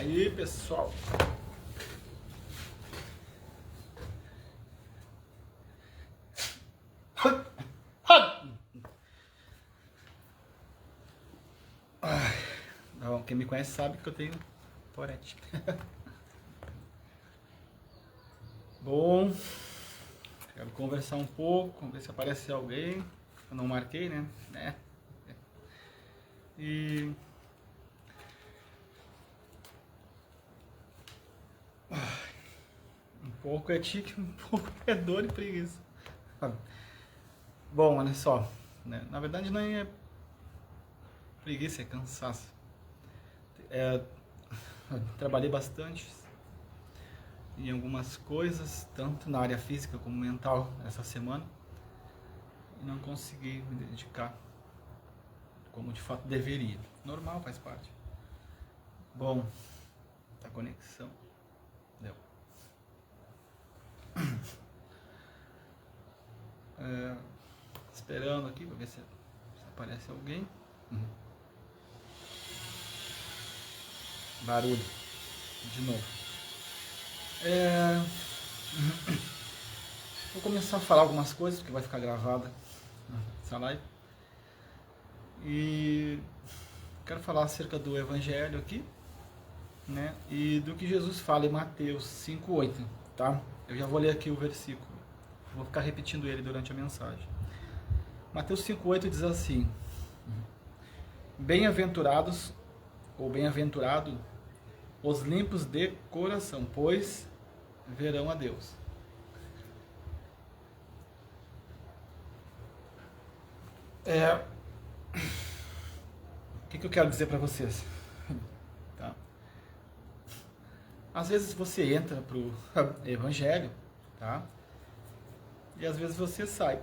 Aí, pessoal. Não, quem me conhece sabe que eu tenho Tourette. Bom, quero conversar um pouco, ver se aparece alguém. Eu não marquei, né? E um pouco é tique, um pouco é dor e preguiça. Bom, olha só, né? Na verdade não é preguiça, é cansaço. Trabalhei bastante em algumas coisas, tanto na área física como mental, essa semana, e não consegui me dedicar como de fato deveria. Normal, faz parte. Bom, a conexão deu. Esperando aqui para ver se aparece alguém. Barulho de novo. Vou começar a falar algumas coisas porque vai ficar gravada essa live. E quero falar acerca do Evangelho aqui, né? E do que Jesus fala em Mateus 5:8, tá? Eu já vou ler aqui o versículo. Vou ficar repetindo ele durante a mensagem. Mateus 5:8 diz assim: Bem-aventurados ou bem-aventurado os limpos de coração, pois verão a Deus. O que eu quero dizer para vocês? Tá? Às vezes você entra pro Evangelho, tá? E às vezes você sai.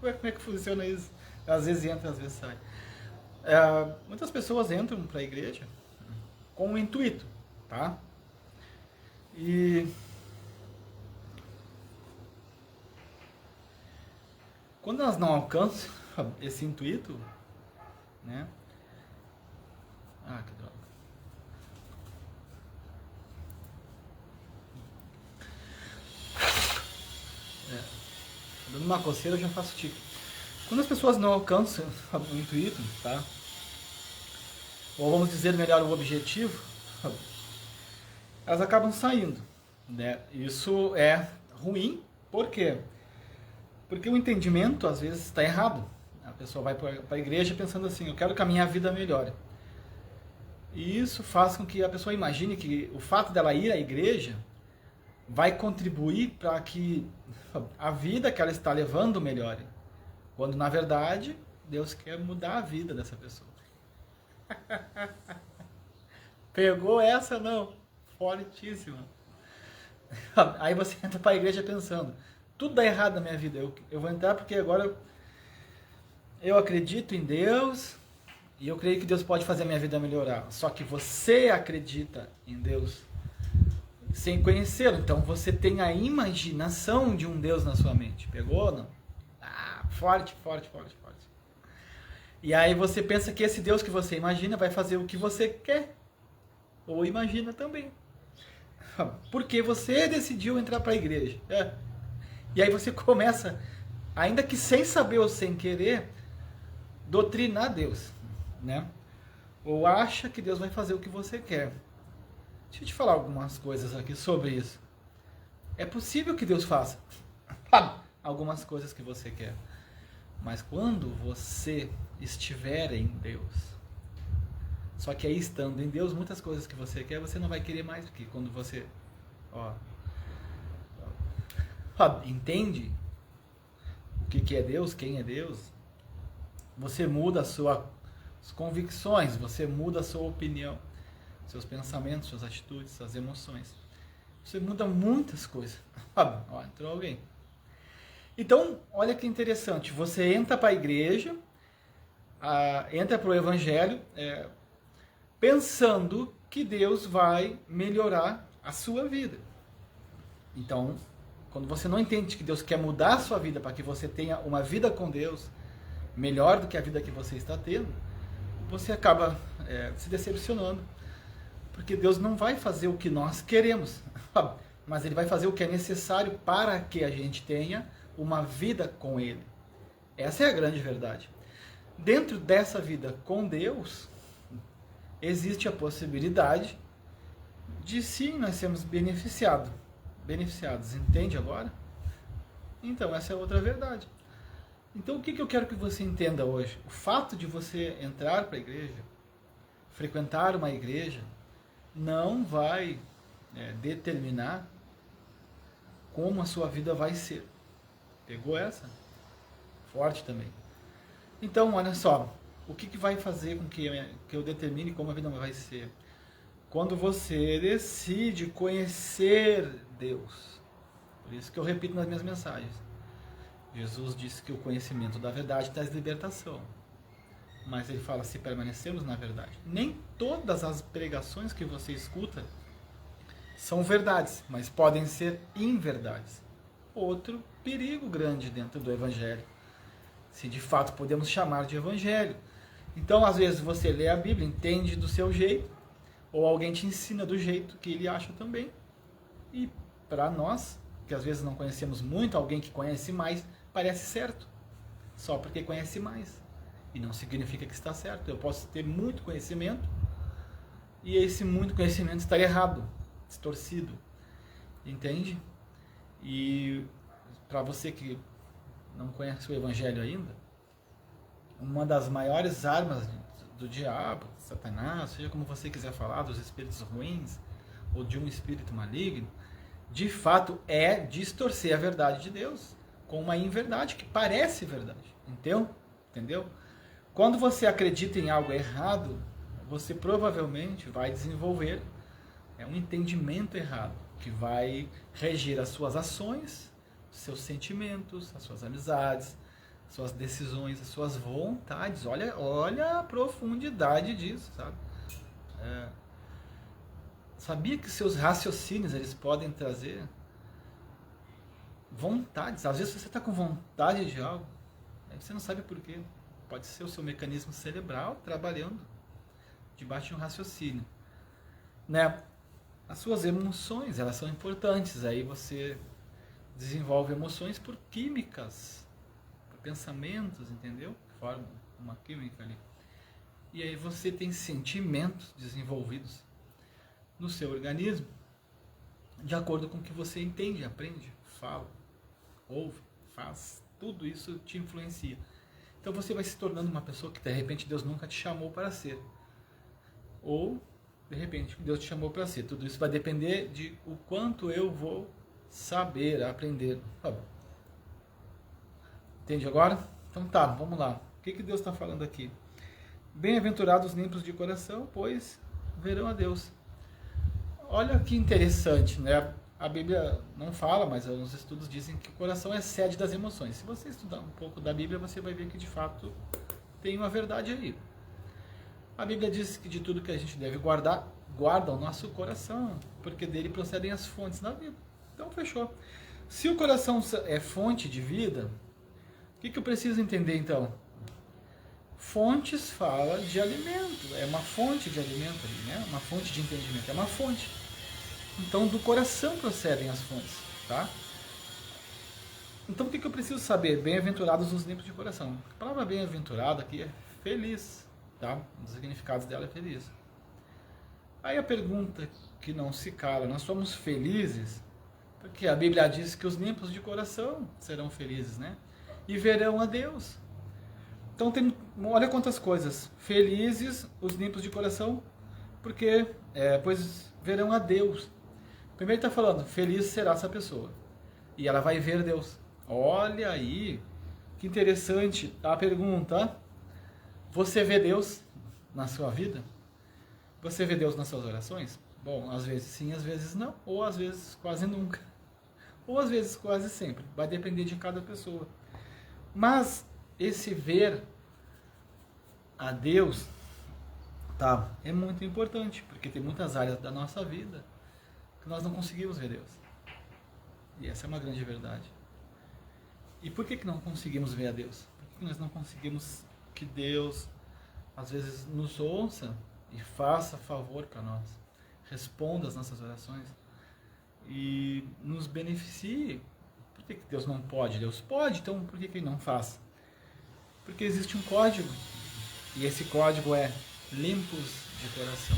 Como é que funciona isso? Às vezes entra, às vezes sai. Muitas pessoas entram para a igreja com um intuito, tá? E quando elas não alcançam esse intuito, né? Que droga. Dando uma coceira eu já faço tique. Quando as pessoas não alcançam o intuito, tá? Ou vamos dizer melhor o objetivo, elas acabam saindo, né? Isso é ruim, por quê? Porque o entendimento às vezes está errado. A pessoa vai para a igreja pensando assim: eu quero que a minha vida melhore. E isso faz com que a pessoa imagine que o fato dela ir à igreja vai contribuir para que a vida que ela está levando melhore. Quando na verdade Deus quer mudar a vida dessa pessoa. Pegou essa não? Fortíssima. Aí você entra para a igreja pensando: tudo dá errado na minha vida, eu vou entrar porque agora eu acredito em Deus e eu creio que Deus pode fazer a minha vida melhorar. Só que você acredita em Deus sem conhecê-lo, então você tem a imaginação de um Deus na sua mente. Pegou ou não? Forte. E aí você pensa que esse Deus que você imagina vai fazer o que você quer, ou imagina também. Porque você decidiu entrar para a igreja. E aí você começa, ainda que sem saber ou sem querer, doutrinar Deus, né? Ou acha que Deus vai fazer o que você quer. Deixa eu te falar algumas coisas aqui sobre isso. É possível que Deus faça algumas coisas que você quer. Mas quando você estiver em Deus, só que aí estando em Deus, muitas coisas que você quer, você não vai querer mais, porque quando você entende o que é Deus, quem é Deus, você muda as suas convicções, você muda a sua opinião, seus pensamentos, suas atitudes, suas emoções. Você muda muitas coisas. Entrou alguém. Então, olha que interessante, você entra para a igreja, entra para o Evangelho, pensando que Deus vai melhorar a sua vida. Então, quando você não entende que Deus quer mudar a sua vida para que você tenha uma vida com Deus melhor do que a vida que você está tendo, você acaba se decepcionando. Porque Deus não vai fazer o que nós queremos, mas Ele vai fazer o que é necessário para que a gente tenha uma vida com Ele. Essa é a grande verdade. Dentro dessa vida com Deus, existe a possibilidade de sim nós sermos beneficiados, entende agora? Então essa é outra verdade. Então o que eu quero que você entenda hoje? O fato de você entrar para a igreja, frequentar uma igreja, não vai determinar como a sua vida vai ser. Pegou essa? Forte também. Então olha só, o que vai fazer com que eu determine como a vida vai ser? Quando você decide conhecer Deus. Por isso que eu repito nas minhas mensagens. Jesus disse que o conhecimento da verdade traz libertação. Mas ele fala, se permanecermos na verdade. Nem todas as pregações que você escuta são verdades, mas podem ser inverdades. Outro perigo grande dentro do Evangelho. Se de fato podemos chamar de Evangelho. Então, às vezes, você lê a Bíblia, entende do seu jeito, ou alguém te ensina do jeito que ele acha também. E para nós, que às vezes não conhecemos muito, alguém que conhece mais, parece certo. Só porque conhece mais. E não significa que está certo. Eu posso ter muito conhecimento e esse muito conhecimento estar errado, distorcido. Entende? E para você que não conhece o Evangelho ainda, uma das maiores armas do diabo, Satanás, seja como você quiser falar, dos espíritos ruins, ou de um espírito maligno, de fato é distorcer a verdade de Deus com uma inverdade que parece verdade. Entendeu? Quando você acredita em algo errado, você provavelmente vai desenvolver um entendimento errado, que vai regir as suas ações, os seus sentimentos, as suas amizades, suas decisões, as suas vontades. Olha a profundidade disso, sabe? Sabia que seus raciocínios eles podem trazer vontades? Às vezes você está com vontade de algo, você não sabe por quê. Pode ser o seu mecanismo cerebral trabalhando debaixo de um raciocínio, né? As suas emoções, elas são importantes. Aí você desenvolve emoções por químicas, pensamentos, entendeu? Forma uma química ali. E aí você tem sentimentos desenvolvidos no seu organismo de acordo com o que você entende, aprende, fala, ouve, faz. Tudo isso te influencia. Então você vai se tornando uma pessoa que de repente Deus nunca te chamou para ser. Ou de repente Deus te chamou para ser. Tudo isso vai depender de o quanto eu vou saber, aprender. Tá bom. Entende agora? Então tá, vamos lá. O que Deus está falando aqui? Bem-aventurados os limpos de coração, pois verão a Deus. Olha que interessante, né? A Bíblia não fala, mas os estudos dizem que o coração é sede das emoções. Se você estudar um pouco da Bíblia, você vai ver que de fato tem uma verdade aí. A Bíblia diz que de tudo que a gente deve guardar, guarda o nosso coração, porque dele procedem as fontes da vida. Então fechou. Se o coração é fonte de vida, o que eu preciso entender então? Fontes fala de alimento, é uma fonte de alimento ali, né? Uma fonte de entendimento, é uma fonte. Então do coração procedem as fontes, tá? Então o que eu preciso saber? Bem-aventurados os limpos de coração. A palavra bem-aventurado aqui é feliz, tá? Um dos significados dela é feliz. Aí a pergunta que não se cala, nós somos felizes? Porque a Bíblia diz que os limpos de coração serão felizes, né? E verão a Deus. Então olha quantas coisas. Felizes os limpos de coração, porque pois verão a Deus. Primeiro está falando, feliz será essa pessoa. E ela vai ver Deus. Olha aí, que interessante a pergunta. Você vê Deus na sua vida? Você vê Deus nas suas orações? Bom, às vezes sim, às vezes não. Ou às vezes quase nunca. Ou às vezes quase sempre. Vai depender de cada pessoa. Mas esse ver a Deus, tá, é muito importante, porque tem muitas áreas da nossa vida que nós não conseguimos ver Deus. E essa é uma grande verdade. E por que não conseguimos ver a Deus? Por que nós não conseguimos que Deus, às vezes, nos ouça e faça favor para nós? responda as nossas orações e nos beneficie. Por que Deus não pode? Deus pode, então por que Ele não faz? Porque existe um código, e esse código é limpos de coração.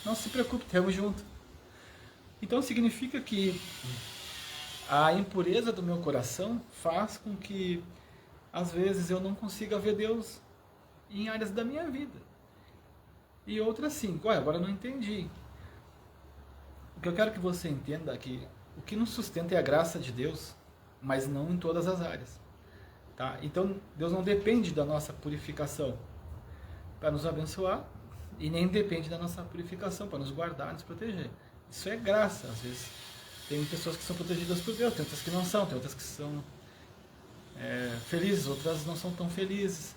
Não se preocupe, estamos juntos. Então significa que a impureza do meu coração faz com que, às vezes, eu não consiga ver Deus em áreas da minha vida. E outras sim. Agora eu não entendi. O que eu quero que você entenda é que o que nos sustenta é a graça de Deus, mas não em todas as áreas. Tá? Então Deus não depende da nossa purificação para nos abençoar, e nem depende da nossa purificação para nos guardar, nos proteger. Isso é graça. Às vezes tem pessoas que são protegidas por Deus, tem outras que não são, tem outras que são felizes, outras não são tão felizes.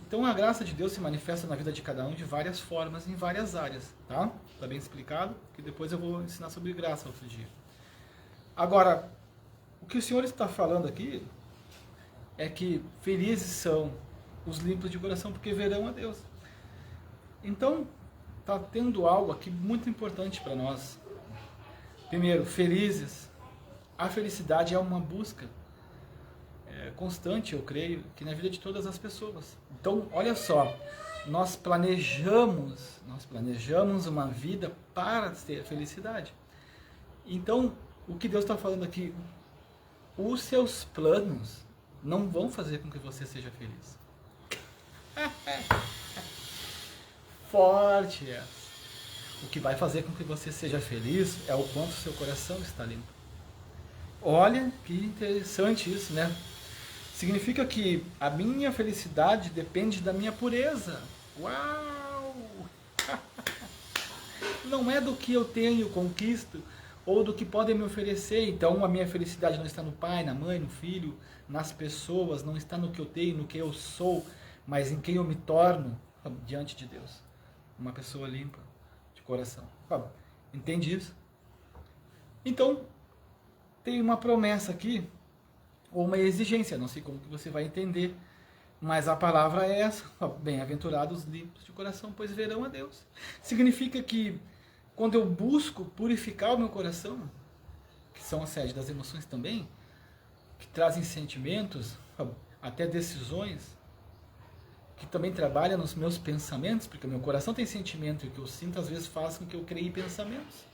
Então a graça de Deus se manifesta na vida de cada um de várias formas, em várias áreas. Tá? Tá bem explicado? Que depois eu vou ensinar sobre graça outro dia. Agora, o que o Senhor está falando aqui é que felizes são os limpos de coração, porque verão a Deus. Então, está tendo algo aqui muito importante para nós. Primeiro, felizes. A felicidade é uma busca constante, eu creio, que na vida de todas as pessoas. Então, olha só, nós planejamos uma vida para ter felicidade. Então, o que Deus está falando aqui, os seus planos não vão fazer com que você seja feliz. Forte essa. O que vai fazer com que você seja feliz é o quanto seu coração está limpo. Olha que interessante isso, né? Significa que a minha felicidade depende da minha pureza. Uau! Não é do que eu tenho, conquisto, ou do que podem me oferecer. Então a minha felicidade não está no pai, na mãe, no filho, nas pessoas, não está no que eu tenho, no que eu sou, mas em quem eu me torno diante de Deus. Uma pessoa limpa de coração. Entende isso? Então, tem uma promessa aqui, ou uma exigência, não sei como que você vai entender, mas a palavra é essa: bem-aventurados limpos de coração, pois verão a Deus. Significa que quando eu busco purificar o meu coração, que são a sede das emoções também, que trazem sentimentos, até decisões, que também trabalha nos meus pensamentos, porque o meu coração tem sentimento, e o que eu sinto às vezes faz com que eu crie pensamentos.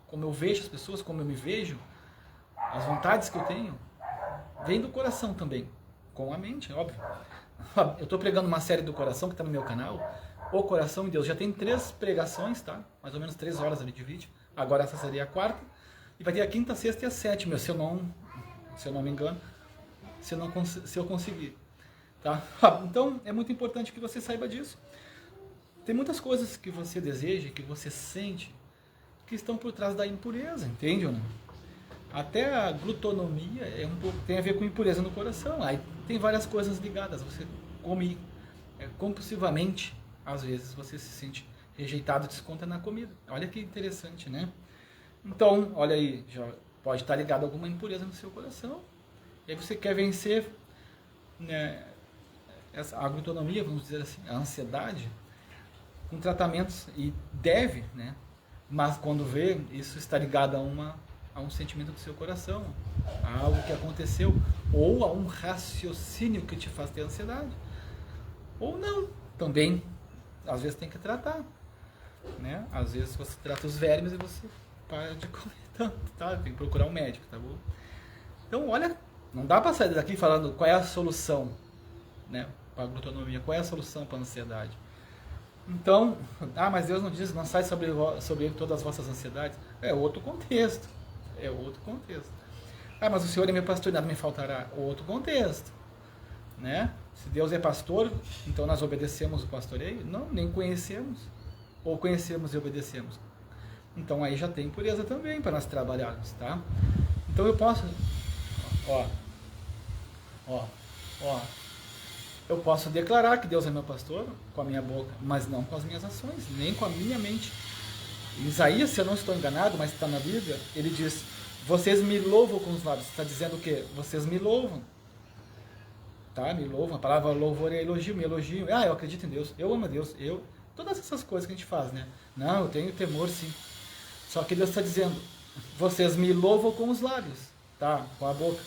Como eu vejo as pessoas, como eu me vejo, as vontades que eu tenho, vem do coração também, com a mente, óbvio. Eu estou pregando uma série do coração que está no meu canal, O Coração em Deus. Já tem 3 pregações, tá? Mais ou menos 3 horas ali de vídeo. Agora essa seria a 4ª. E vai ter a 5ª, 6ª e a 7ª, se eu não me engano, se eu conseguir. Tá? Então é muito importante que você saiba disso. Tem muitas coisas que você deseja, que você sente, que estão por trás da impureza, entende ou não? Até a glutonomia tem a ver com impureza no coração. Aí tem várias coisas ligadas. Você come compulsivamente, às vezes você se sente rejeitado, desconta na comida. Olha que interessante, né? Então, olha aí, já pode estar ligado a alguma impureza no seu coração. E aí você quer vencer, né, a glutonomia, vamos dizer assim, a ansiedade, com tratamentos, e deve, né? Mas quando vê, isso está ligado a um sentimento do seu coração, a algo que aconteceu, ou a um raciocínio que te faz ter ansiedade. Ou não, também, às vezes tem que tratar, né? Às vezes você trata os vermes e você para de comer tanto, tá? Tem que procurar um médico, tá bom? Então, olha, não dá para sair daqui falando qual é a solução, né, para a glutonomia, qual é a solução para a ansiedade. Então, mas Deus não diz, não sai sobre todas as vossas ansiedades. É outro contexto. É outro contexto. Mas o Senhor é meu pastor e nada me faltará. Outro contexto. Né? Se Deus é pastor, então nós obedecemos o pastoreio? Não, nem conhecemos. Ou conhecemos e obedecemos. Então aí já tem impureza também para nós trabalharmos, tá? Então eu posso... Eu posso declarar que Deus é meu pastor com a minha boca, mas não com as minhas ações, nem com a minha mente. Isaías, se eu não estou enganado, mas está na Bíblia, ele diz: vocês me louvam com os lábios. Está dizendo o quê? Vocês me louvam. Tá? Me louvam. A palavra louvor é elogio, me elogiam. Eu acredito em Deus, eu amo a Deus, todas essas coisas que a gente faz, né? Não, eu tenho temor sim. Só que Deus está dizendo, vocês me louvam com os lábios, tá? Com a boca.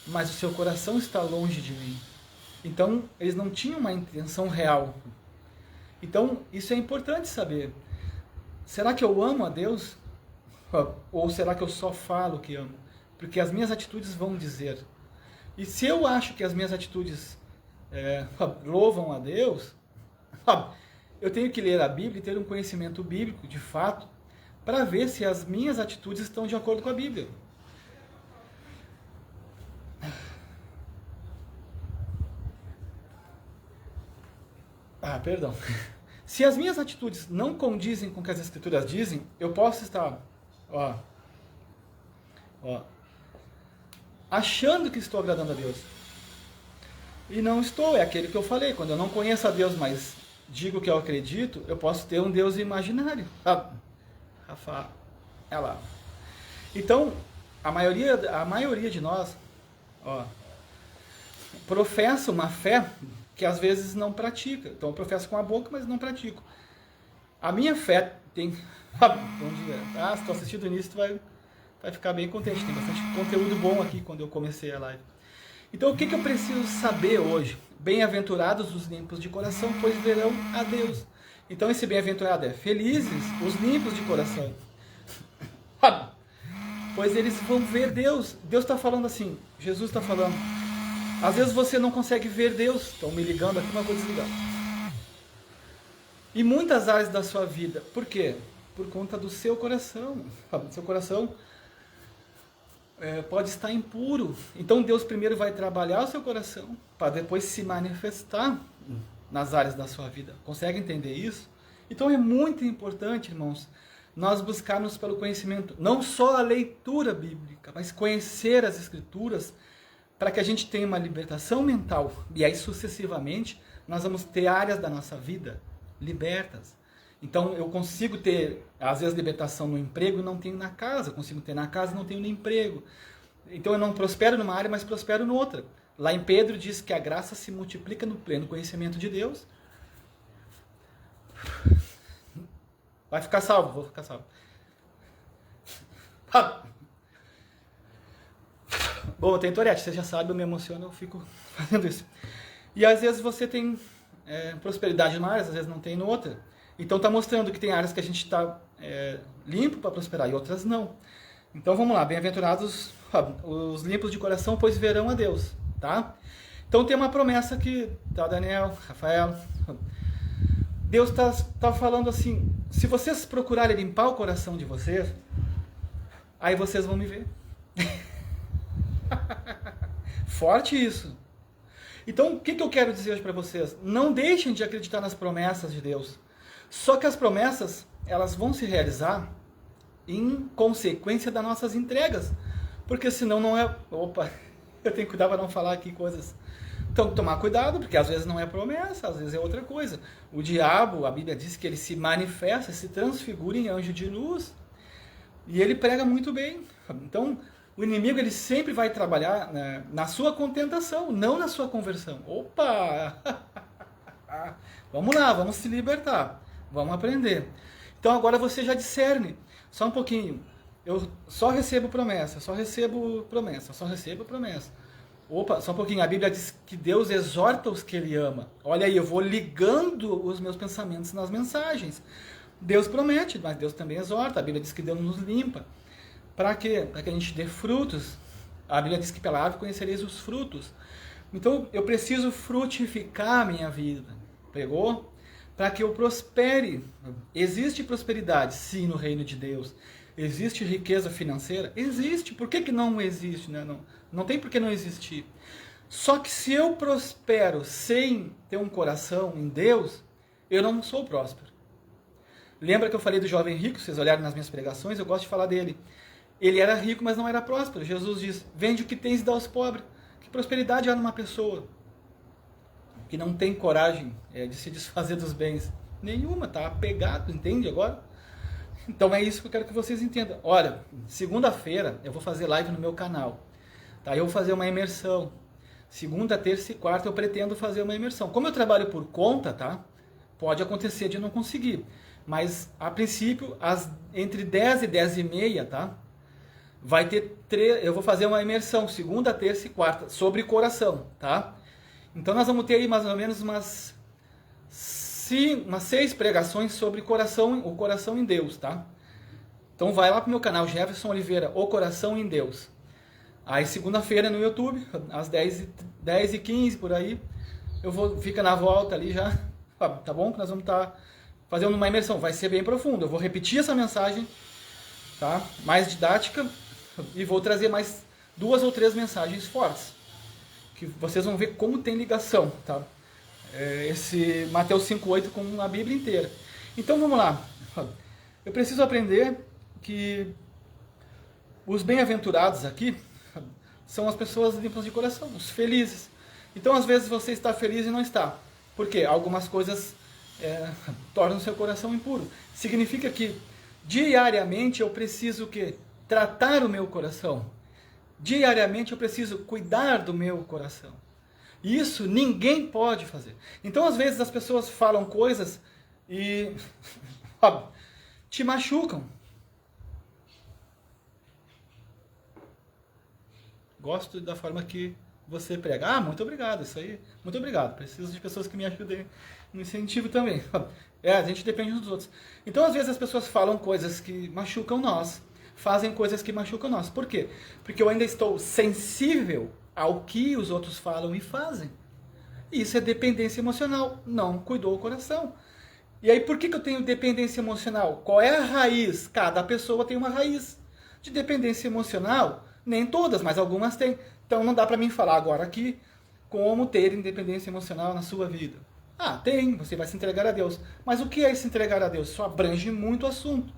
Mas o seu coração está longe de mim. Então, eles não tinham uma intenção real. Então, isso é importante saber. Será que eu amo a Deus? Ou será que eu só falo que amo? Porque as minhas atitudes vão dizer. E se eu acho que as minhas atitudes louvam a Deus, eu tenho que ler a Bíblia e ter um conhecimento bíblico, de fato, para ver se as minhas atitudes estão de acordo com a Bíblia. Perdão. Se as minhas atitudes não condizem com o que as Escrituras dizem, eu posso estar achando que estou agradando a Deus. E não estou, é aquele que eu falei. Quando eu não conheço a Deus, mas digo que eu acredito, eu posso ter um Deus imaginário. Rafa, ela. Então, a maioria de nós professa uma fé que às vezes não pratica. Então eu professo com a boca, mas não pratico. A minha fé tem... se tu assistir do início, tu vai ficar bem contente. Tem bastante conteúdo bom aqui quando eu comecei a live. Então o que eu preciso saber hoje? Bem-aventurados os limpos de coração, pois verão a Deus. Então esse bem-aventurado é felizes os limpos de coração, pois eles vão ver Deus. Deus está falando assim, Jesus está falando. Às vezes você não consegue ver Deus. Estão me ligando aqui, mas vou desligar. Em muitas áreas da sua vida. Por quê? Por conta do seu coração. Seu coração pode estar impuro. Então Deus primeiro vai trabalhar o seu coração para depois se manifestar nas áreas da sua vida. Consegue entender isso? Então é muito importante, irmãos, nós buscarmos pelo conhecimento, não só a leitura bíblica, mas conhecer as Escrituras, para que a gente tenha uma libertação mental. E aí, sucessivamente, nós vamos ter áreas da nossa vida libertas. Então, eu consigo ter, às vezes, libertação no emprego e não tenho na casa. Eu consigo ter na casa e não tenho no emprego. Então, eu não prospero numa área, mas prospero em outra. Lá em Pedro diz que a graça se multiplica no pleno conhecimento de Deus. Vai ficar salvo, vou ficar salvo. Bom, eu tenho Tourette, você já sabe, eu me emociono, eu fico fazendo isso. E às vezes você tem prosperidade numa área, às vezes não tem em outra. Então está mostrando que tem áreas que a gente está limpo para prosperar e outras não. Então vamos lá, bem-aventurados os limpos de coração, pois verão a Deus. Tá? Então tem uma promessa aqui, tá, Daniel, Rafael. Deus está falando assim, se vocês procurarem limpar o coração de vocês, aí vocês vão me ver. Forte isso. Então, o que eu quero dizer hoje para vocês? Não deixem de acreditar nas promessas de Deus. Só que as promessas, elas vão se realizar em consequência das nossas entregas. Porque senão não é... Opa, eu tenho que cuidar para não falar aqui coisas... Então, tomar cuidado, porque às vezes não é promessa, às vezes é outra coisa. O diabo, a Bíblia diz que ele se manifesta, se transfigura em anjo de luz. E ele prega muito bem. Então, o inimigo ele sempre vai trabalhar na sua contentação, não na sua conversão. Opa! Vamos lá, vamos se libertar. Vamos aprender. Então, agora você já discerne. Só um pouquinho. Eu só recebo promessa, só recebo promessa, só recebo promessa. Opa, só um pouquinho. A Bíblia diz que Deus exorta os que Ele ama. Olha aí, eu vou ligando os meus pensamentos nas mensagens. Deus promete, mas Deus também exorta. A Bíblia diz que Deus nos limpa. Para quê? Para que a gente dê frutos. A Bíblia diz que pela árvore conhecereis os frutos. Então, eu preciso frutificar a minha vida. Pegou? Para que eu prospere. Existe prosperidade, sim, no reino de Deus. Existe riqueza financeira? Existe. Por que não existe? Né? Não tem por que não existir. Só que se eu prospero sem ter um coração em Deus, eu não sou próspero. Lembra que eu falei do jovem rico? Vocês olharam nas minhas pregações, eu gosto de falar dele. Ele era rico, mas não era próspero. Jesus diz, vende o que tens e dá aos pobres. Que prosperidade há numa pessoa que não tem coragem de se desfazer dos bens? Nenhuma, está apegado, entende agora? Então é isso que eu quero que vocês entendam. Olha, segunda-feira eu vou fazer live no meu canal. Tá? Eu vou fazer uma imersão. Segunda, terça e quarta eu pretendo fazer uma imersão. Como eu trabalho por conta, tá? Pode acontecer de não conseguir. Mas, a princípio, entre 10 e 10 e meia, tá? Vai ter eu vou fazer uma imersão, segunda, terça e quarta, sobre coração, tá? Então nós vamos ter aí mais ou menos umas 6 pregações sobre o coração em Deus, tá? Então vai lá pro meu canal, Jefferson Oliveira, O Coração em Deus. Aí segunda-feira no YouTube, às 10h15 por aí, fica na volta ali já, tá bom? Que nós vamos estar fazendo uma imersão, vai ser bem profundo. Eu vou repetir essa mensagem, tá? Mais didática, e vou trazer mais 2 ou 3 mensagens fortes, que vocês vão ver como tem ligação, tá? Esse Mateus 5,8 com a Bíblia inteira. Então vamos lá. Eu preciso aprender que os bem-aventurados aqui são as pessoas limpas de coração, os felizes. Então às vezes você está feliz e não está. Por quê? Algumas coisas tornam o seu coração impuro. Significa que diariamente eu preciso tratar o meu coração. Diariamente eu preciso cuidar do meu coração. E isso ninguém pode fazer. Então às vezes as pessoas falam coisas e te machucam. Gosto da forma que você prega. Muito obrigado, isso aí. Muito obrigado. Preciso de pessoas que me ajudem no incentivo também. A gente depende uns dos outros. Então, às vezes, as pessoas falam coisas que machucam nós. Fazem coisas que machucam nós. Por quê? Porque eu ainda estou sensível ao que os outros falam e fazem. Isso é dependência emocional. Não cuidou o coração. E aí, por que eu tenho dependência emocional? Qual é a raiz? Cada pessoa tem uma raiz de dependência emocional. Nem todas, mas algumas têm. Então não dá para mim falar agora aqui como ter independência emocional na sua vida. Tem, você vai se entregar a Deus. Mas o que é se entregar a Deus? Isso abrange muito assunto.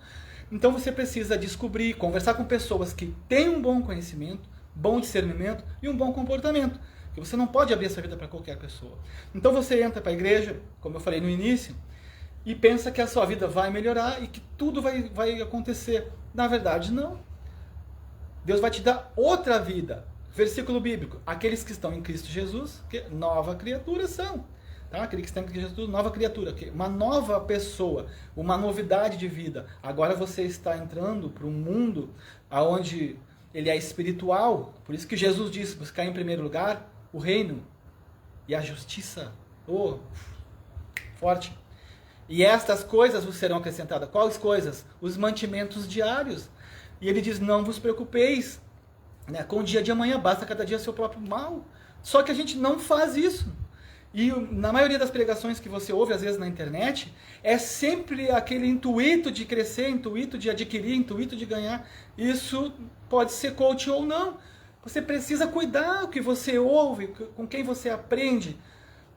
Então você precisa descobrir, conversar com pessoas que têm um bom conhecimento, bom discernimento e um bom comportamento. Porque você não pode abrir essa vida para qualquer pessoa. Então você entra para a igreja, como eu falei no início, e pensa que a sua vida vai melhorar e que tudo vai acontecer. Na verdade, não. Deus vai te dar outra vida. Versículo bíblico. Aqueles que estão em Cristo Jesus, nova criatura são. Tá? Aqueles que estão em Cristo Jesus, nova criatura. Uma nova pessoa. Uma novidade de vida. Agora você está entrando para um mundo onde ele é espiritual. Por isso que Jesus disse, buscar em primeiro lugar o reino e a justiça. Forte. E estas coisas vos serão acrescentadas. Quais coisas? Os mantimentos diários. E ele diz, não vos preocupeis com o dia de amanhã, basta cada dia seu próprio mal. Só que a gente não faz isso. E na maioria das pregações que você ouve, às vezes na internet, é sempre aquele intuito de crescer, intuito de adquirir, intuito de ganhar. Isso pode ser coach ou não. Você precisa cuidar do que você ouve, com quem você aprende.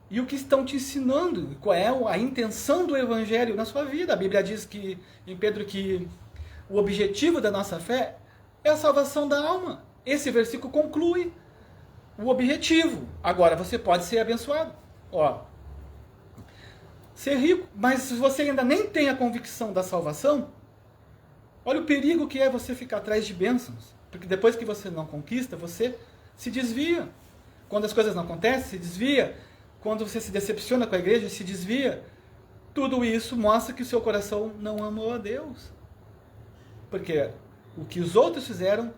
E o que estão te ensinando, qual é a intenção do evangelho na sua vida. A Bíblia diz que, em Pedro, que o objetivo da nossa fé é a salvação da alma. Esse versículo conclui o objetivo. Agora você pode ser abençoado. Ser rico, mas se você ainda nem tem a convicção da salvação, olha o perigo que é você ficar atrás de bênçãos. Porque depois que você não conquista, você se desvia. Quando as coisas não acontecem, se desvia. Quando você se decepciona com a igreja, se desvia. Tudo isso mostra que o seu coração não amou a Deus. Porque o que os outros fizeram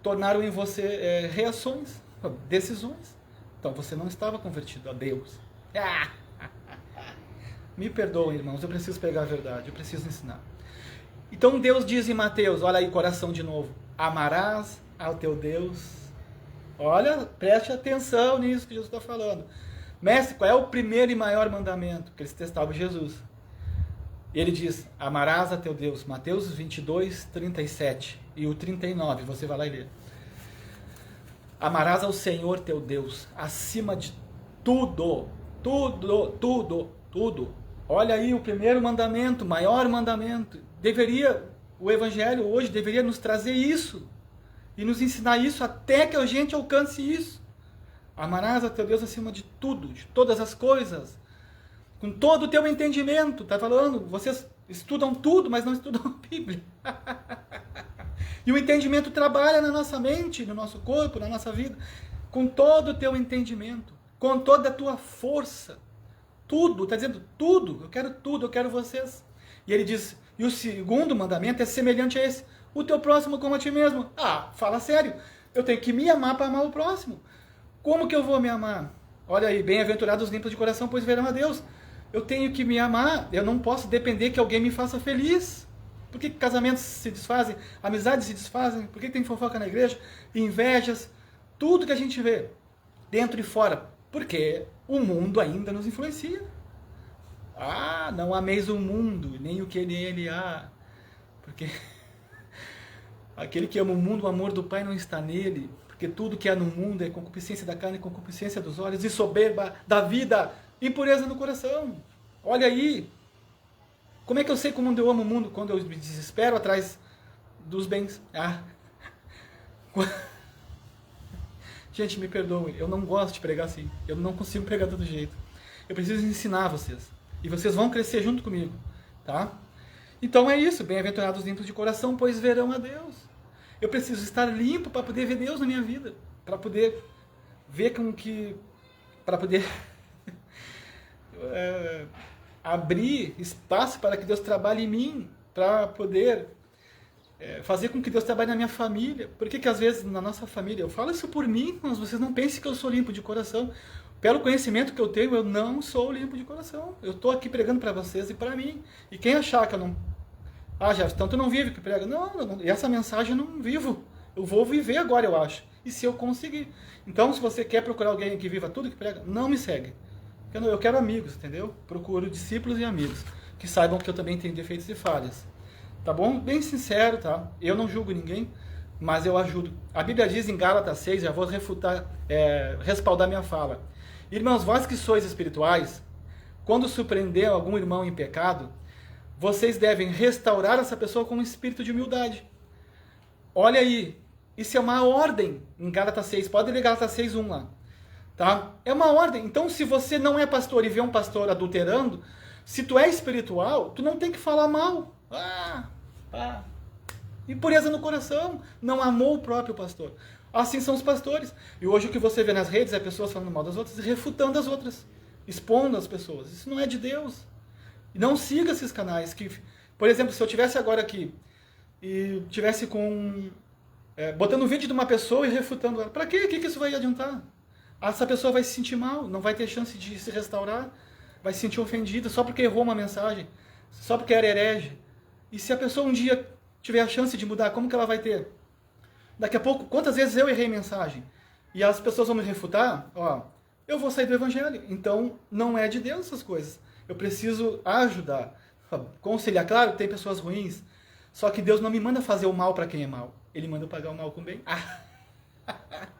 tornaram em você reações, decisões. Então você não estava convertido a Deus. Me perdoem, irmãos, eu preciso pegar a verdade, eu preciso ensinar. Então Deus diz em Mateus, olha aí, coração de novo, amarás ao teu Deus. Olha, preste atenção nisso que Jesus está falando. Mestre, qual é o primeiro e maior mandamento? Porque eles testavam Jesus. Ele diz, amarás a teu Deus. Mateus 22, 37 e o 39, você vai lá e lê. Amarás ao Senhor teu Deus, acima de tudo, tudo. Olha aí o primeiro mandamento, maior mandamento. O Evangelho hoje deveria nos trazer isso. E nos ensinar isso até que a gente alcance isso. Amarás a teu Deus acima de tudo, de todas as coisas. Com todo o teu entendimento. Está falando, vocês estudam tudo, mas não estudam a Bíblia. E o entendimento trabalha na nossa mente, no nosso corpo, na nossa vida. Com todo o teu entendimento. Com toda a tua força. tudo, está dizendo tudo, eu quero vocês. E ele diz, e o segundo mandamento é semelhante a esse, o teu próximo como a ti mesmo. Ah, fala sério, eu tenho que me amar para amar o próximo. Como que eu vou me amar? Olha aí, bem-aventurados os limpos de coração, pois verão a Deus. Eu tenho que me amar, eu não posso depender que alguém me faça feliz. Por que casamentos se desfazem, amizades se desfazem, por que tem fofoca na igreja, invejas, tudo que a gente vê, dentro e fora, porque o mundo ainda nos influencia. Ah, não ameis o mundo, nem o que nele há, porque aquele que ama o mundo, o amor do Pai não está nele, porque tudo que há no mundo é concupiscência da carne, concupiscência dos olhos, e soberba da vida, impureza no coração. Olha aí, como é que eu sei como eu amo o mundo? Quando eu me desespero atrás dos bens. Ah. Gente, me perdoem, eu não gosto de pregar assim. Eu não consigo pregar de todo jeito. Eu preciso ensinar vocês. E vocês vão crescer junto comigo, tá? Então é isso, bem-aventurados limpos de coração, pois verão a Deus. Eu preciso estar limpo para poder ver Deus na minha vida. Para poder ver com que... Para poder... abrir espaço para que Deus trabalhe em mim, para poder fazer com que Deus trabalhe na minha família. Por que às vezes na nossa família, eu falo isso por mim, mas vocês não pensem que eu sou limpo de coração. Pelo conhecimento que eu tenho, eu não sou limpo de coração. Eu estou aqui pregando para vocês e para mim. E quem achar que eu não... Ah, Jefferson, então tu não vive que prega? Não, essa mensagem eu não vivo. Eu vou viver agora, eu acho. E se eu conseguir. Então, se você quer procurar alguém que viva tudo que prega, não me segue. Eu quero amigos, entendeu? Procuro discípulos e amigos que saibam que eu também tenho defeitos e falhas. Tá bom? Bem sincero, tá? Eu não julgo ninguém, mas eu ajudo. A Bíblia diz em Gálatas 6, já vou respaldar minha fala. Irmãos, vós que sois espirituais, quando surpreender algum irmão em pecado, vocês devem restaurar essa pessoa com um espírito de humildade. Olha aí, isso é uma ordem em Gálatas 6. Pode ler Gálatas 6:1 lá. Tá? É uma ordem. Então, se você não é pastor e vê um pastor adulterando, se tu é espiritual, tu não tem que falar mal. Impureza no coração. Não amou o próprio pastor. Assim são os pastores. E hoje o que você vê nas redes é pessoas falando mal das outras e refutando as outras. Expondo as pessoas. Isso não é de Deus. E não siga esses canais. Que, por exemplo, se eu tivesse agora aqui e tivesse botando um vídeo de uma pessoa e refutando ela, para quê? O que isso vai adiantar? Essa pessoa vai se sentir mal, não vai ter chance de se restaurar, vai se sentir ofendida só porque errou uma mensagem, só porque era herege. E se a pessoa um dia tiver a chance de mudar, como que ela vai ter? Daqui a pouco, quantas vezes eu errei mensagem? E as pessoas vão me refutar, eu vou sair do evangelho. Então, não é de Deus essas coisas. Eu preciso ajudar, conciliar. Claro, tem pessoas ruins, só que Deus não me manda fazer o mal para quem é mal. Ele manda eu pagar o mal com o bem.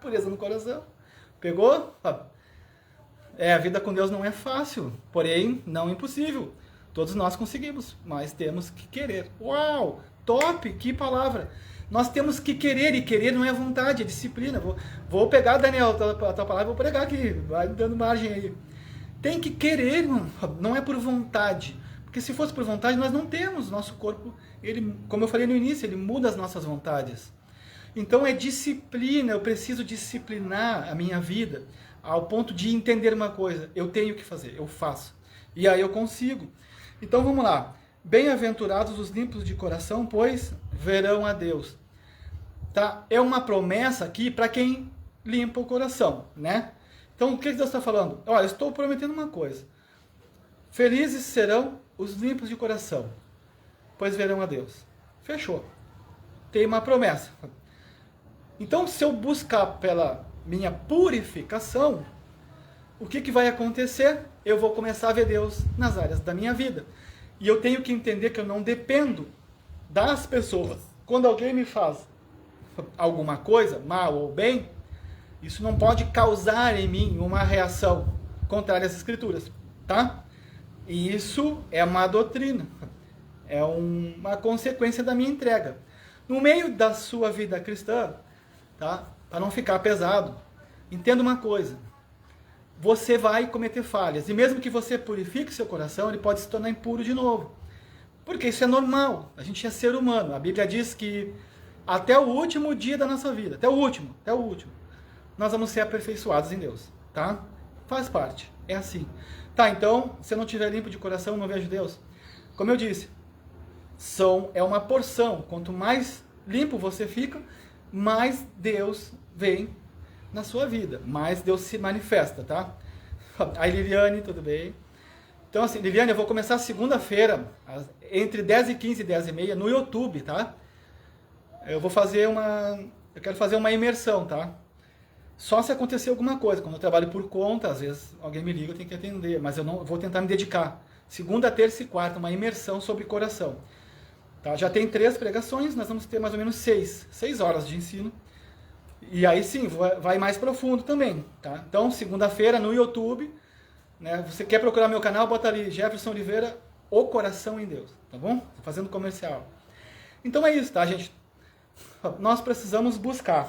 Pureza no coração. Pegou? A vida com Deus não é fácil, porém não impossível. Todos nós conseguimos, mas temos que querer. Uau! Top! Que palavra! Nós temos que querer, e querer não é vontade, é disciplina. Vou pegar, Daniel, a tua palavra, vou pregar aqui, vai dando margem aí. Tem que querer, irmão. Não é por vontade. Porque se fosse por vontade, nós não temos. Nosso corpo, ele, como eu falei no início, ele muda as nossas vontades. Então é disciplina, eu preciso disciplinar a minha vida ao ponto de entender uma coisa. Eu tenho que fazer, eu faço. E aí eu consigo. Então vamos lá. Bem-aventurados os limpos de coração, pois verão a Deus. Tá? É uma promessa aqui para quem limpa o coração, né? Então o que Deus está falando? Olha, eu estou prometendo uma coisa. Felizes serão os limpos de coração, pois verão a Deus. Fechou. Tem uma promessa. Então, se eu buscar pela minha purificação, o que vai acontecer? Eu vou começar a ver Deus nas áreas da minha vida. E eu tenho que entender que eu não dependo das pessoas. Quando alguém me faz alguma coisa, mal ou bem, isso não pode causar em mim uma reação contrária às Escrituras, tá? E isso é uma doutrina, é uma consequência da minha entrega. No meio da sua vida cristã, tá? Para não ficar pesado, entenda uma coisa. Você vai cometer falhas. E mesmo que você purifique seu coração, ele pode se tornar impuro de novo. Porque isso é normal. A gente é ser humano. A Bíblia diz que até o último dia da nossa vida, até o último, nós vamos ser aperfeiçoados em Deus. Tá? Faz parte. É assim. Tá, então, se eu não estiver limpo de coração, eu não vejo Deus. Como eu disse, é uma porção. Quanto mais limpo você fica, mais Deus vem na sua vida, mais Deus se manifesta, tá? Aí, Liliane, tudo bem? Então, assim, Liliane, eu vou começar segunda-feira, entre 10h15 e 10h30, no YouTube, tá? Eu quero fazer uma imersão, tá? Só se acontecer alguma coisa. Quando eu trabalho por conta, às vezes alguém me liga, eu tenho que atender, mas eu não vou tentar me dedicar. Segunda, terça e quarta, uma imersão sobre coração. Tá? Já tem 3 pregações, nós vamos ter mais ou menos 6 horas de ensino. E aí sim, vai mais profundo também, tá? Então, segunda-feira no YouTube, né? Você quer procurar meu canal, bota ali, Jefferson Oliveira, O Coração em Deus, tá bom? Tô fazendo comercial. Então é isso, tá, gente? Nós precisamos buscar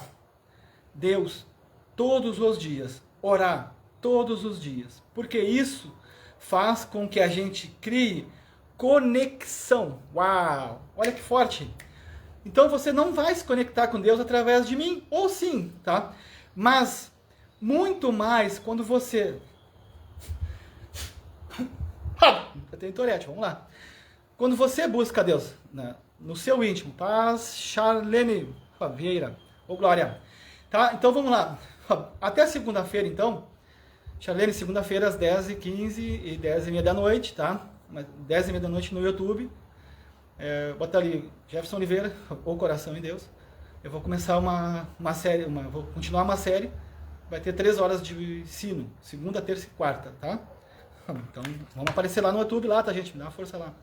Deus todos os dias, orar todos os dias, porque isso faz com que a gente crie conexão. Uau! Olha que forte! Então você não vai se conectar com Deus através de mim, ou sim, tá? Mas muito mais quando você... Eu tenho Tourette, vamos lá. Quando você busca Deus, né, no seu íntimo, paz, Charlene Vieira, ou Glória, tá? Então vamos lá. Até segunda-feira, então, Charlene, segunda-feira às 10h15 e 10h30 da noite, tá? 10h30 da noite no YouTube. Bota ali, Jefferson Oliveira, O Coração em Deus. Eu vou começar uma série, vou continuar uma série. Vai ter 3 horas de ensino, segunda, terça e quarta, tá? Então, vamos aparecer lá no YouTube, lá, tá, gente? Me dá uma força lá.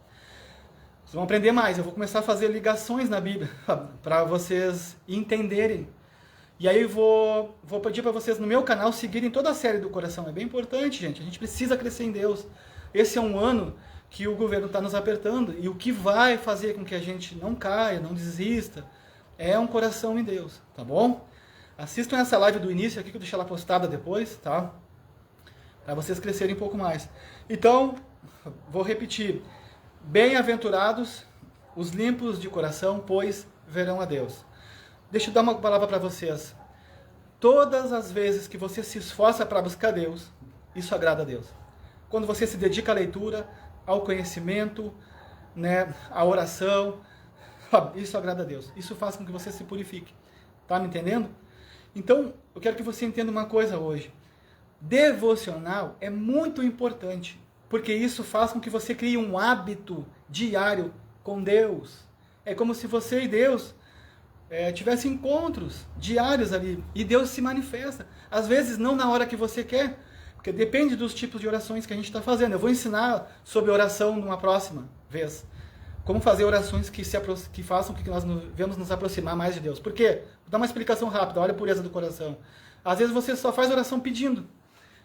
Vocês vão aprender mais. Eu vou começar a fazer ligações na Bíblia, para vocês entenderem. E aí vou pedir para vocês no meu canal seguirem toda a série do coração. É bem importante, gente. A gente precisa crescer em Deus. Esse é um ano que o governo está nos apertando. E o que vai fazer com que a gente não caia, não desista, é um coração em Deus, tá bom? Assistam essa live do início aqui, que eu deixei ela postada depois, tá? Para vocês crescerem um pouco mais. Então, vou repetir. Bem-aventurados os limpos de coração, pois verão a Deus. Deixa eu dar uma palavra para vocês. Todas as vezes que você se esforça para buscar Deus, isso agrada a Deus. Quando você se dedica à leitura, ao conhecimento, né, à oração, isso agrada a Deus. Isso faz com que você se purifique. Tá me entendendo? Então, eu quero que você entenda uma coisa hoje. Devocional é muito importante, porque isso faz com que você crie um hábito diário com Deus. É como se você e Deus tivesse encontros diários ali, e Deus se manifesta. Às vezes não na hora que você quer, porque depende dos tipos de orações que a gente está fazendo. Eu vou ensinar sobre oração numa próxima vez. Como fazer orações que façam com que nós venhamos nos aproximar mais de Deus. Por quê? Vou dar uma explicação rápida, olha a pureza do coração. Às vezes você só faz oração pedindo,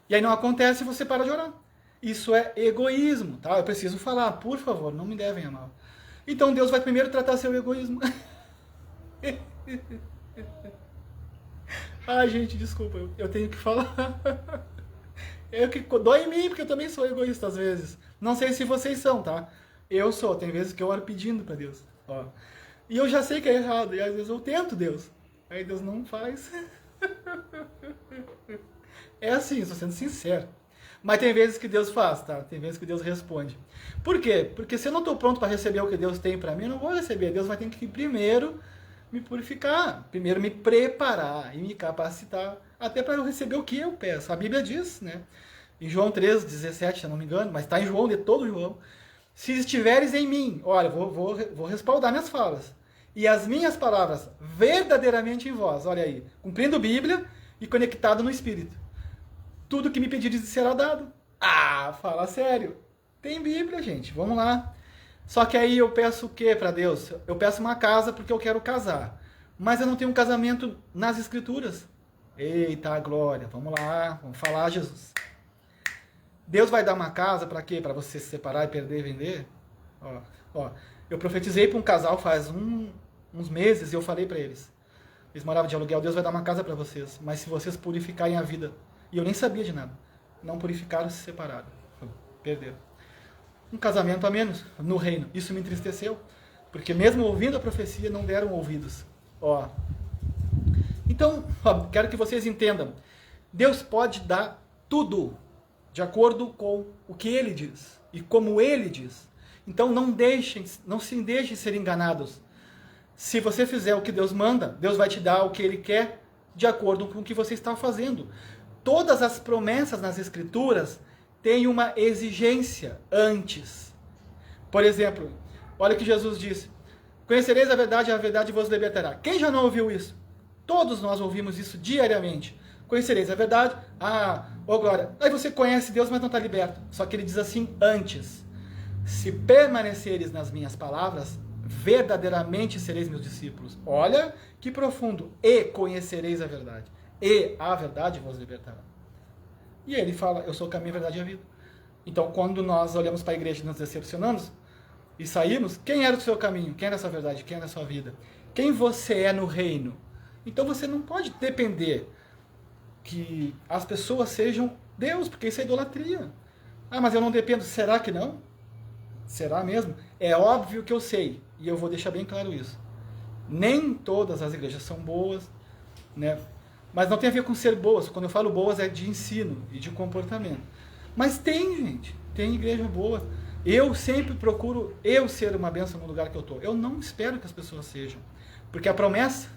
e aí não acontece e você para de orar. Isso é egoísmo, tá? Eu preciso falar, por favor, não me devem a mal. Então Deus vai primeiro tratar seu egoísmo. Ai, gente, desculpa, eu tenho que falar. Dói em mim, porque eu também sou egoísta às vezes. Não sei se vocês são, tá? Eu sou, tem vezes que eu oro pedindo pra Deus. Ó. E eu já sei que é errado, e às vezes eu tento Deus. Aí Deus não faz. É assim, estou sendo sincero. Mas tem vezes que Deus faz, tá? Tem vezes que Deus responde. Por quê? Porque se eu não estou pronto para receber o que Deus tem para mim, eu não vou receber. Deus vai ter que primeiro me purificar, primeiro me preparar e me capacitar, até para eu receber o que eu peço. A Bíblia diz, né? Em João 3,17, se eu não me engano, mas está em João, de todo João. Se estiveres em mim, olha, vou respaldar minhas falas. E as minhas palavras verdadeiramente em vós, olha aí, cumprindo Bíblia e conectado no Espírito. Tudo que me pedires será dado. Ah, fala sério. Tem Bíblia, gente, vamos lá. Só que aí eu peço o que para Deus? Eu peço uma casa porque eu quero casar. Mas eu não tenho um casamento nas Escrituras. Eita, glória, vamos lá, vamos falar, Jesus. Deus vai dar uma casa para quê? Para você se separar e perder e vender? Eu profetizei para um casal faz uns meses e eu falei para eles. Eles moravam de aluguel, Deus vai dar uma casa para vocês. Mas se vocês purificarem a vida... E eu nem sabia de nada. Não purificaram, se separaram. Perderam. Um casamento a menos no reino. Isso me entristeceu. Porque mesmo ouvindo a profecia, não deram ouvidos. Então, quero que vocês entendam. Deus pode dar tudo. de acordo com o que ele diz e como ele diz. Então não se deixem ser enganados. Se você fizer o que Deus manda, Deus vai te dar o que ele quer de acordo com o que você está fazendo. Todas as promessas nas Escrituras têm uma exigência antes. Por exemplo, olha o que Jesus disse: conhecereis a verdade vos libertará. Quem já não ouviu isso? Todos nós ouvimos isso diariamente. Conhecereis a verdade, glória. Aí você conhece Deus, mas não está liberto. Só que ele diz assim antes: se permaneceres nas minhas palavras, verdadeiramente sereis meus discípulos. Olha que profundo. E conhecereis a verdade. E a verdade vos libertará. E ele fala: eu sou o caminho, a verdade e a vida. Então, quando nós olhamos para a igreja e nos decepcionamos e saímos, quem era o seu caminho? Quem era a sua verdade? Quem era a sua vida? Quem você é no reino? Então você não pode depender que as pessoas sejam Deus, porque isso é idolatria. Mas eu não dependo. Será que não? Será mesmo? É óbvio que eu sei, e eu vou deixar bem claro isso. Nem todas as igrejas são boas, né? Mas não tem a ver com ser boas. Quando eu falo boas é de ensino e de comportamento. Mas tem, gente, tem igreja boa. Eu sempre procuro ser uma bênção no lugar que eu estou. Eu não espero que as pessoas sejam. Porque a promessa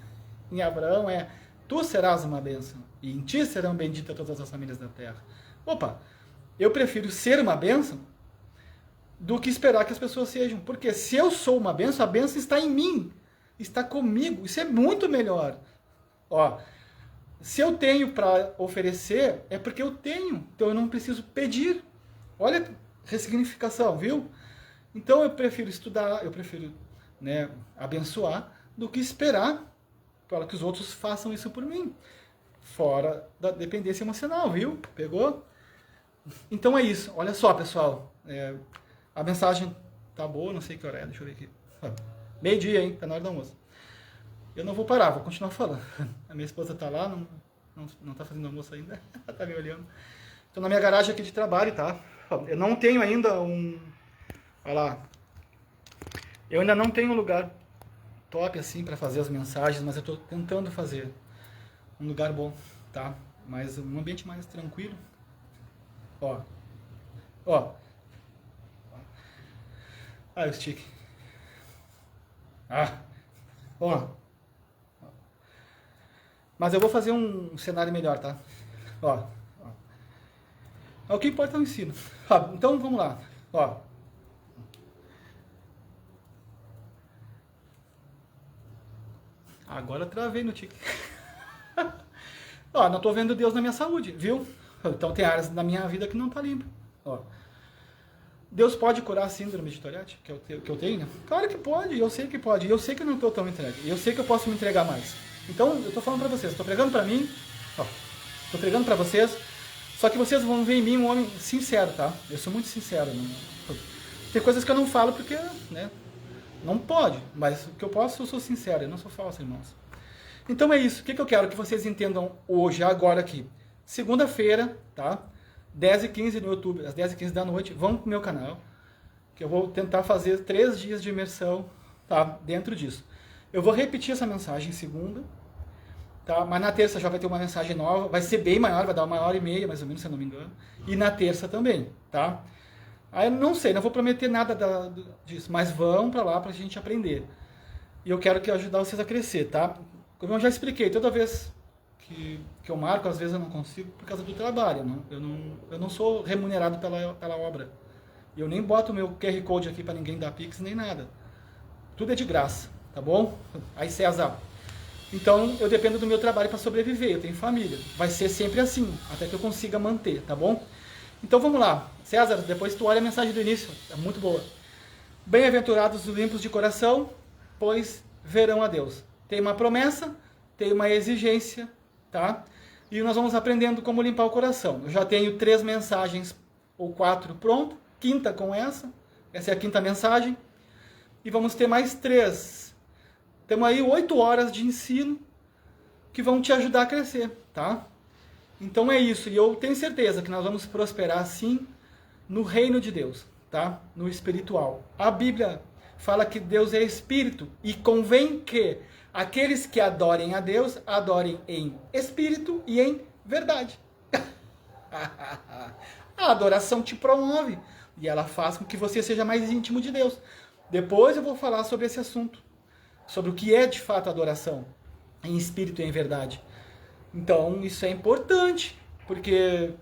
em Abraão é: tu serás uma bênção, e em ti serão benditas todas as famílias da terra. Opa, eu prefiro ser uma bênção do que esperar que as pessoas sejam. Porque se eu sou uma bênção, a bênção está em mim, está comigo. Isso é muito melhor. Se eu tenho para oferecer, é porque eu tenho. Então eu não preciso pedir. Olha a ressignificação, viu? Então eu prefiro estudar, eu prefiro, abençoar, do que esperar para que os outros façam isso por mim. Fora da dependência emocional, viu? Pegou? Então é isso. Olha só, pessoal. A mensagem tá boa, não sei que hora é, deixa eu ver aqui. Meio-dia, hein? Tá na hora do almoço. Eu não vou parar, vou continuar falando. A minha esposa tá lá, não tá fazendo almoço ainda. Ela tá me olhando. Tô na minha garagem aqui de trabalho, tá? Eu não tenho ainda olha lá. Eu ainda não tenho um lugar top assim para fazer as mensagens, mas eu tô tentando fazer um lugar bom, tá? Mas um ambiente mais tranquilo. O stick. Mas eu vou fazer um cenário melhor, tá? O que importa é o ensino. Então vamos lá. Agora eu travei no tique. Não estou vendo Deus na minha saúde, viu? Então tem áreas da minha vida que não está limpa. Deus pode curar a síndrome de Tourette, que eu tenho, né? Claro que pode, eu sei que pode. Eu sei que eu não estou tão entregue. Eu sei que eu posso me entregar mais. Então eu estou falando para vocês, estou pregando para mim, estou pregando para vocês, só que vocês vão ver em mim um homem sincero, tá? Eu sou muito sincero. Tem coisas que eu não falo porque, não pode, mas o que eu posso, eu sou sincero, eu não sou falso, irmãos. Então é isso. O que eu quero que vocês entendam hoje, agora aqui? Segunda-feira, tá? 10h15 no YouTube, às 10h15 da noite, vão pro meu canal, que eu vou tentar fazer 3 dias de imersão, tá? Dentro disso. Eu vou repetir essa mensagem segunda, tá? Mas na terça já vai ter uma mensagem nova, vai ser bem maior, vai dar 1h30, mais ou menos, se eu não me engano. E na terça também, tá? Aí eu não sei, não vou prometer nada disso, mas vão pra lá pra gente aprender. E eu quero ajudar vocês a crescer, tá? Como eu já expliquei, toda vez que eu marco, às vezes eu não consigo por causa do trabalho. Eu não sou remunerado pela obra. Eu nem boto o meu QR Code aqui para ninguém dar Pix, nem nada. Tudo é de graça, tá bom? Aí César, então eu dependo do meu trabalho para sobreviver, eu tenho família. Vai ser sempre assim, até que eu consiga manter, tá bom? Então vamos lá. César, depois tu olha a mensagem do início, é muito boa. Bem-aventurados os limpos de coração, pois verão a Deus. Tem uma promessa, tem uma exigência, tá? E nós vamos aprendendo como limpar o coração. Eu já tenho 3 mensagens ou 4 pronto, quinta com essa é a quinta mensagem, e vamos ter mais 3. Temos aí 8 horas de ensino que vão te ajudar a crescer, tá? Então é isso, e eu tenho certeza que nós vamos prosperar sim no reino de Deus, tá? No espiritual. A Bíblia fala que Deus é espírito, e convém que aqueles que adorem a Deus, adorem em espírito e em verdade. A adoração te promove e ela faz com que você seja mais íntimo de Deus. Depois eu vou falar sobre esse assunto, sobre o que é de fato adoração, em espírito e em verdade. Então isso é importante, porque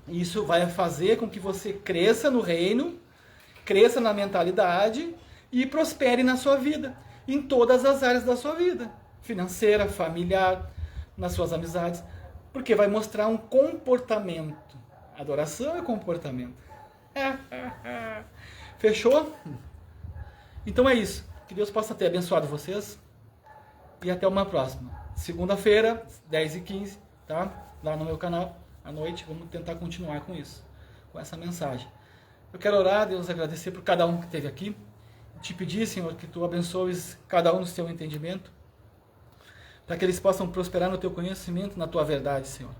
isso vai fazer com que você cresça no reino, cresça na mentalidade e prospere na sua vida, em todas as áreas da sua vida, financeira, familiar, nas suas amizades, porque vai mostrar um comportamento. Adoração é comportamento. Fechou? Então é isso. Que Deus possa ter abençoado vocês e até uma próxima. Segunda-feira, 10h15, tá? Lá no meu canal, à noite, vamos tentar continuar com isso, com essa mensagem. Eu quero orar, Deus, agradecer por cada um que esteve aqui. Te pedir, Senhor, que Tu abençoes cada um no seu entendimento, para que eles possam prosperar no Teu conhecimento, na Tua verdade, Senhor.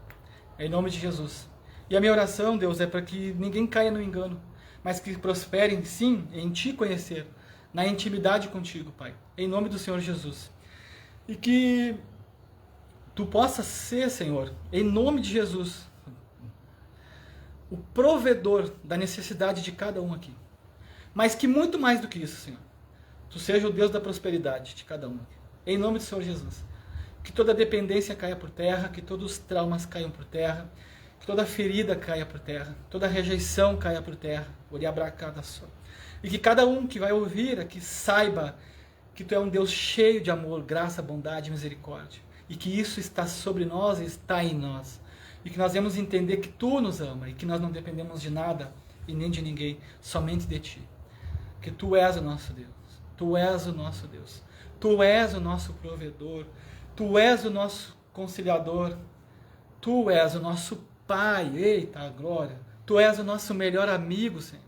Em nome de Jesus. E a minha oração, Deus, é para que ninguém caia no engano, mas que prosperem, sim, em Te conhecer, na intimidade contigo, Pai. Em nome do Senhor Jesus. E que Tu possas ser, Senhor, em nome de Jesus, o provedor da necessidade de cada um aqui. Mas que muito mais do que isso, Senhor, Tu seja o Deus da prosperidade de cada um aqui. Em nome do Senhor Jesus. Que toda dependência caia por terra, que todos os traumas caiam por terra, que toda ferida caia por terra, toda rejeição caia por terra. E que cada um que vai ouvir aqui saiba que Tu é um Deus cheio de amor, graça, bondade e misericórdia. E que isso está sobre nós e está em nós. E que nós devemos entender que Tu nos ama e que nós não dependemos de nada e nem de ninguém, somente de Ti. Que Tu és o nosso Deus. Tu és o nosso Deus. Tu és o nosso provedor. Tu és o nosso conciliador. Tu és o nosso Pai. Eita, glória. Tu és o nosso melhor amigo, Senhor.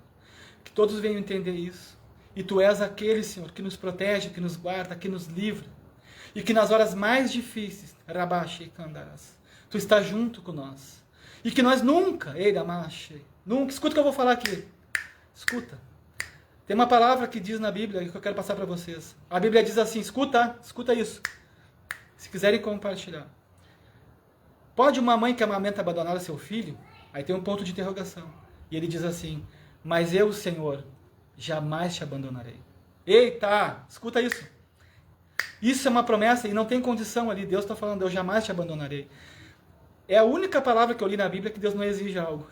Que todos venham entender isso. E Tu és aquele, Senhor, que nos protege, que nos guarda, que nos livra. E que nas horas mais difíceis, Rabashi Kandaras, Tu estás junto com nós. E que nós nunca, nunca, escuta o que eu vou falar aqui. Escuta. Tem uma palavra que diz na Bíblia que eu quero passar para vocês. A Bíblia diz assim, escuta isso. Se quiserem compartilhar. Pode uma mãe que amamenta abandonar o seu filho? Aí tem um ponto de interrogação. E ele diz assim, mas eu, Senhor, jamais te abandonarei. Eita, escuta isso. Isso é uma promessa e não tem condição ali. Deus está falando, eu jamais te abandonarei. É a única palavra que eu li na Bíblia que Deus não exige algo.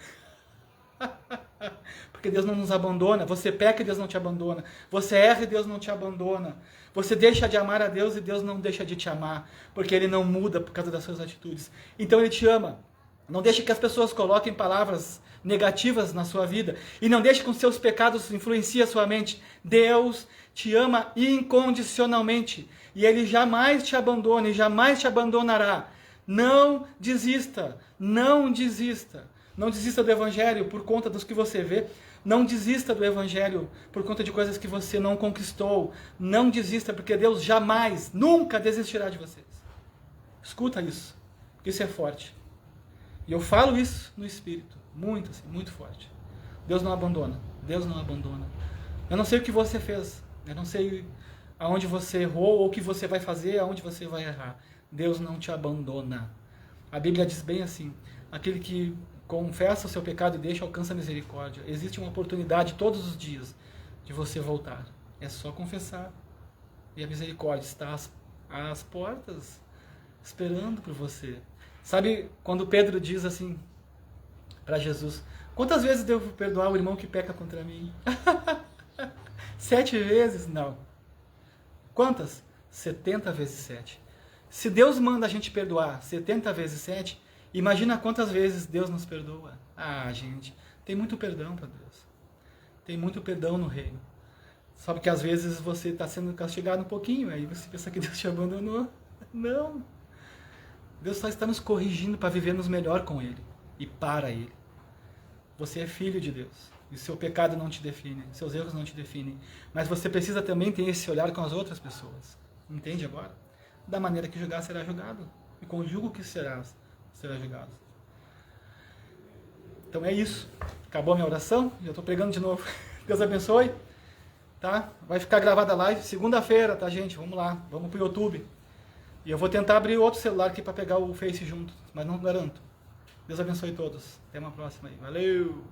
Porque Deus não nos abandona. Você peca e Deus não te abandona. Você erra e Deus não te abandona. Você deixa de amar a Deus e Deus não deixa de te amar. Porque Ele não muda por causa das suas atitudes. Então Ele te ama. Não deixe que as pessoas coloquem palavras negativas na sua vida. E não deixe que os seus pecados influenciem a sua mente. Deus te ama incondicionalmente. E Ele jamais te abandona e jamais te abandonará. Não desista. Não desista. Não desista do Evangelho por conta dos que você vê. Não desista do Evangelho por conta de coisas que você não conquistou. Não desista, porque Deus jamais, nunca desistirá de vocês. Escuta isso. Isso é forte. E eu falo isso no Espírito. Muito, assim, muito forte. Deus não abandona. Deus não abandona. Eu não sei o que você fez. Eu não sei aonde você errou ou o que você vai fazer, aonde você vai errar. Deus não te abandona. A Bíblia diz bem assim, aquele que confessa o seu pecado e deixa, alcança a misericórdia. Existe uma oportunidade todos os dias de você voltar. É só confessar. E a misericórdia está às portas, esperando por você. Sabe quando Pedro diz assim para Jesus, quantas vezes devo perdoar o irmão que peca contra mim? 7 vezes? Não. Quantas? 70 vezes 7. Se Deus manda a gente perdoar 70 vezes 7, imagina quantas vezes Deus nos perdoa. Ah, gente, tem muito perdão para Deus. Tem muito perdão no reino. Só que às vezes você está sendo castigado um pouquinho, aí você pensa que Deus te abandonou. Não. Deus só está nos corrigindo para vivermos melhor com Ele e para Ele. Você é filho de Deus. E seu pecado não te define, seus erros não te definem. Mas você precisa também ter esse olhar com as outras pessoas. Entende agora? Da maneira que julgar, será julgado. E com o jugo que será julgado. Então é isso. Acabou a minha oração. Já estou pregando de novo. Deus abençoe. Tá? Vai ficar gravada a live segunda-feira, tá, gente? Vamos lá. Vamos pro YouTube. E eu vou tentar abrir outro celular aqui para pegar o Face junto. Mas não garanto. Deus abençoe todos. Até uma próxima aí. Valeu!